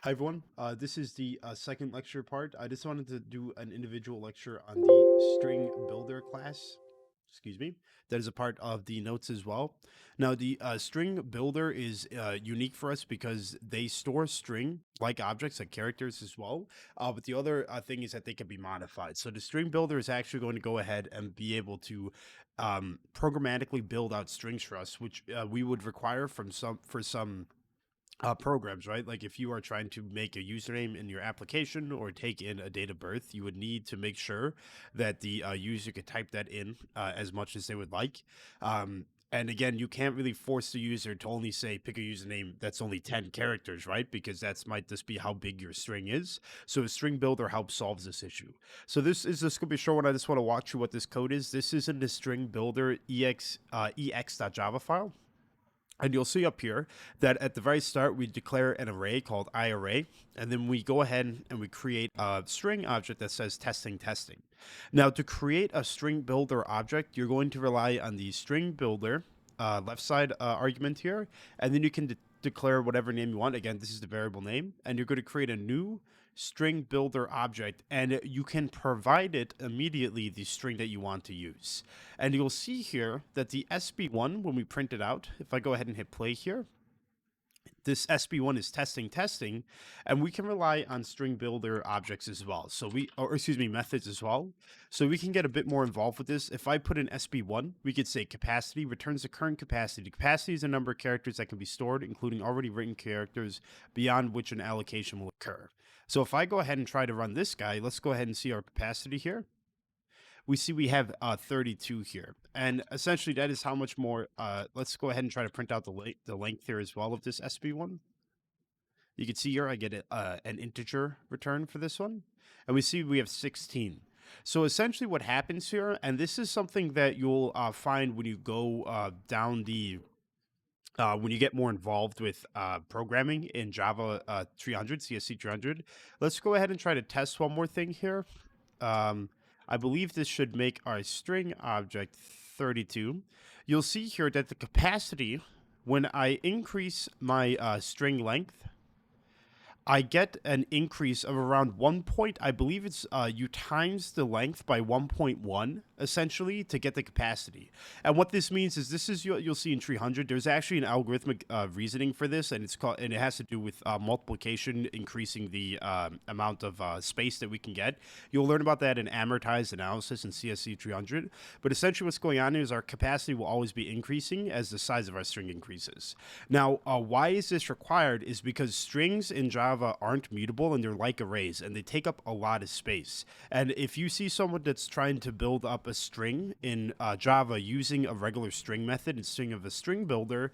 Hi everyone. This is the second lecture part. I just wanted to do an individual lecture on the string builder class. Excuse me. That is a part of the notes as well. Now, the string builder is unique for us because they store string like objects, like characters as well. But the other thing is that they can be modified. So the string builder is actually going to go ahead and be able to programmatically build out strings for us, which we would require for some programs, right? Like if you are trying to make a username in your application or take in a date of birth, you would need to make sure that the user could type that in as much as they would like. And again, you can't really force the user to only say pick a username that's only 10 characters, right? Because that's might just be how big your string is. So a string builder helps solve this issue. So this is just gonna be a short one. I just want to walk through what this code is. This is in the string builder ex.java file. And you'll see up here that at the very start, we declare an array called iArray, and then we go ahead and we create a string object that says testing testing. Now, to create a string builder object, you're going to rely on the string builder left side argument here, and then you can declare whatever name you want. Again, this is the variable name, and you're going to create a new string builder object, and you can provide it immediately the string that you want to use. And you'll see here that the SB1, when we print it out, if I go ahead and hit play here, this SB1 is testing testing, and we can rely on string builder objects as well. So or excuse me, methods as well. So we can get a bit more involved with this. If I put in SB1, we could say capacity returns the current capacity. The capacity is the number of characters that can be stored, including already written characters beyond which an allocation will occur. So if I go ahead and try to run this guy, let's go ahead and see our capacity here. We see we have 32 here, and essentially that is how much more. Let's go ahead and try to print out the length here as well of this SB1. You can see here I get an integer return for this one, and we see we have 16. So essentially what happens here, and this is something that you'll find when you go down the when you get more involved with programming in Java 300, CSC 300. Let's go ahead and try to test one more thing here. Um, I believe this should make our string object 32. You'll see here that the capacity, when I increase my string length, I get an increase of around 1 point. I believe it's you times the length by 1.1 essentially to get the capacity. And what this means is this is you'll see in 300. There's actually an algorithmic reasoning for this, and it has to do with multiplication increasing the amount of space that we can get. You'll learn about that in amortized analysis in CSC 300. But essentially, what's going on is our capacity will always be increasing as the size of our string increases. Now, why is this required? Is because strings in Java aren't mutable and they're like arrays and they take up a lot of space. And if you see someone that's trying to build up a string in Java using a regular string method instead of a string builder,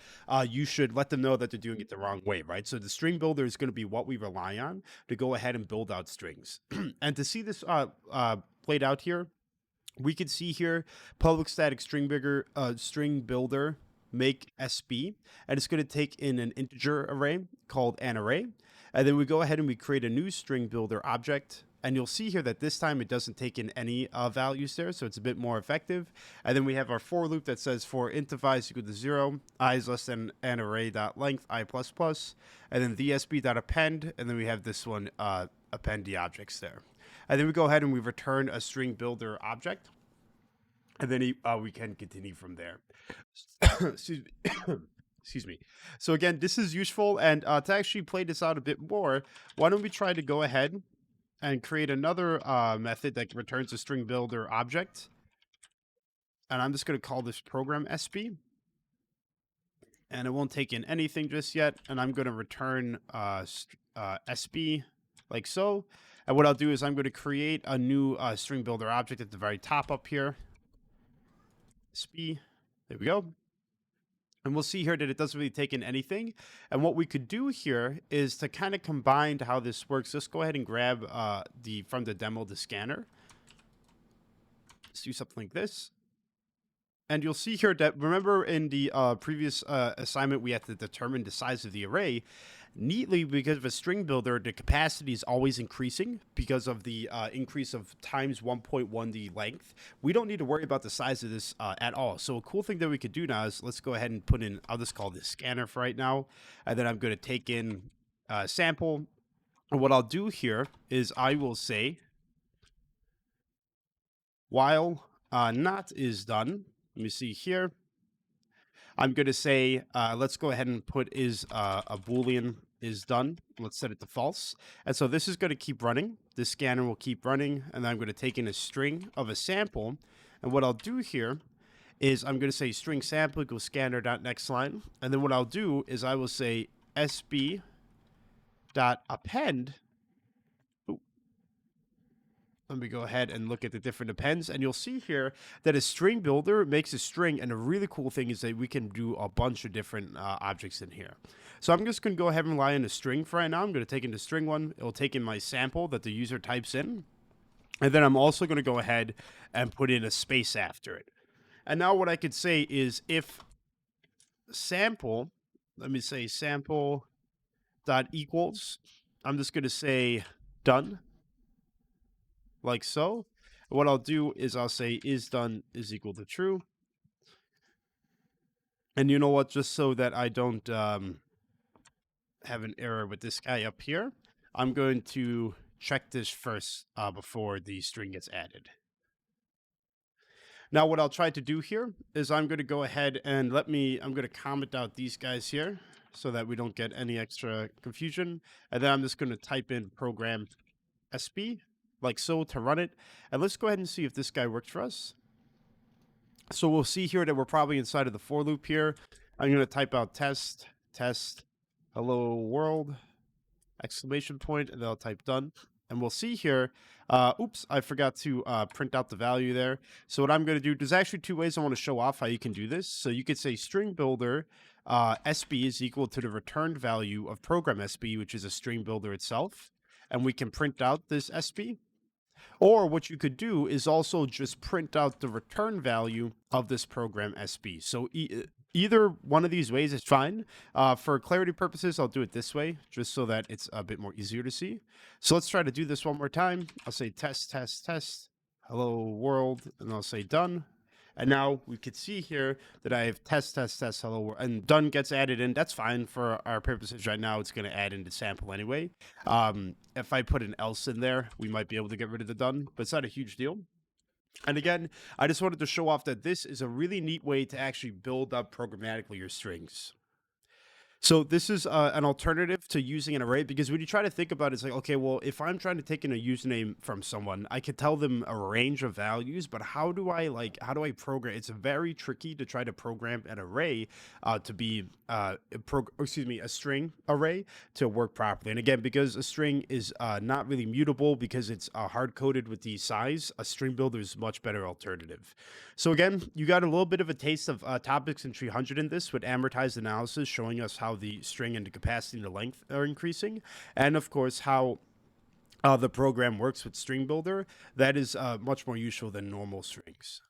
you should let them know that they're doing it the wrong way, right? So the string builder is going to be what we rely on to go ahead and build out strings. And to see this played out here, we could see here public static string builder make SB, and it's going to take in an integer array called an array. And then we go ahead and we create a new string builder object. And you'll see here that this time it doesn't take in any values there, so it's a bit more effective. And then we have our for loop that says for int of I is equal to 0, I is less than an array dot length I plus plus, and then the SB dot append, and then we have this one append the objects there. And then we go ahead and we return a string builder object, and then we can continue from there. Excuse me. Excuse me. So again, this is useful, and to actually play this out a bit more, why don't we try to go ahead and create another method that returns a string builder object, and I'm just going to call this program SB, and it won't take in anything just yet, and I'm going to return SB like so. And what I'll do is I'm going to create a new string builder object at the very top up here. SB, there we go. And we'll see here that it doesn't really take in anything. And what we could do here is to kind of combine how this works. Let's go ahead and grab from the demo the scanner. Let's do something like this. And you'll see here that, remember in the previous assignment, we had to determine the size of the array. Neatly, because of a string builder, the capacity is always increasing because of the increase of times 1.1 the length. We don't need to worry about the size of this at all. So a cool thing that we could do now is let's go ahead and put in, I'll just call this scanner for right now. And then I'm going to take in sample. And what I'll do here is I will say while not is done. Let me see here. I'm going to say, let's go ahead and put is a Boolean is done. Let's set it to false. And so this is going to keep running. This scanner will keep running. And then I'm going to take in a string of a sample. And what I'll do here is I'm going to say string sample equals scanner.next line. And then what I'll do is I will say sb dot append. Let me go ahead and look at the different appends, and you'll see here that a string builder makes a string, and a really cool thing is that we can do a bunch of different objects in here. So I'm just going to go ahead and rely on a string for right now. I'm going to take in the string one. It'll take in my sample that the user types in, and then I'm also going to go ahead and put in a space after it. And now what I could say is if sample, let me say sample dot equals, I'm just going to say done, like so. What I'll do is I'll say is done is equal to true. And you know what, just so that I don't have an error with this guy up here, I'm going to check this first before the string gets added. Now what I'll try to do here is I'm going to go ahead and I'm going to comment out these guys here so that we don't get any extra confusion. And then I'm just going to type in program SB like so to run it. And let's go ahead and see if this guy works for us. So we'll see here that we're probably inside of the for loop here. I'm going to type out test, hello world, exclamation point, and then I'll type done. And we'll see here, oops, I forgot to print out the value there. So what I'm going to do, there's actually two ways I want to show off how you can do this. So you could say string builder SB is equal to the returned value of program SB, which is a string builder itself. And we can print out this SB. Or what you could do is also just print out the return value of this program SB. So either one of these ways is fine. For clarity purposes, I'll do it this way, just so that it's a bit more easier to see. So let's try to do this one more time. I'll say test, hello world, and I'll say done. And now we could see here that I have test, hello world, and done gets added in. That's fine for our purposes right now. It's going to add into sample anyway. If I put an else in there, we might be able to get rid of the done, but it's not a huge deal. And again, I just wanted to show off that this is a really neat way to actually build up programmatically your strings. So this is an alternative to using an array, because when you try to think about it, it's like, okay, well, if I'm trying to take in a username from someone, I could tell them a range of values, but how do I program? It's very tricky to try to program an array to be, a string array to work properly. And again, because a string is not really mutable because it's hard coded with the size, a string builder is a much better alternative. So again, you got a little bit of a taste of topics in 300 in this with amortized analysis, showing us how the string and the capacity and the length are increasing, and of course how the program works with string builder. That is much more useful than normal strings.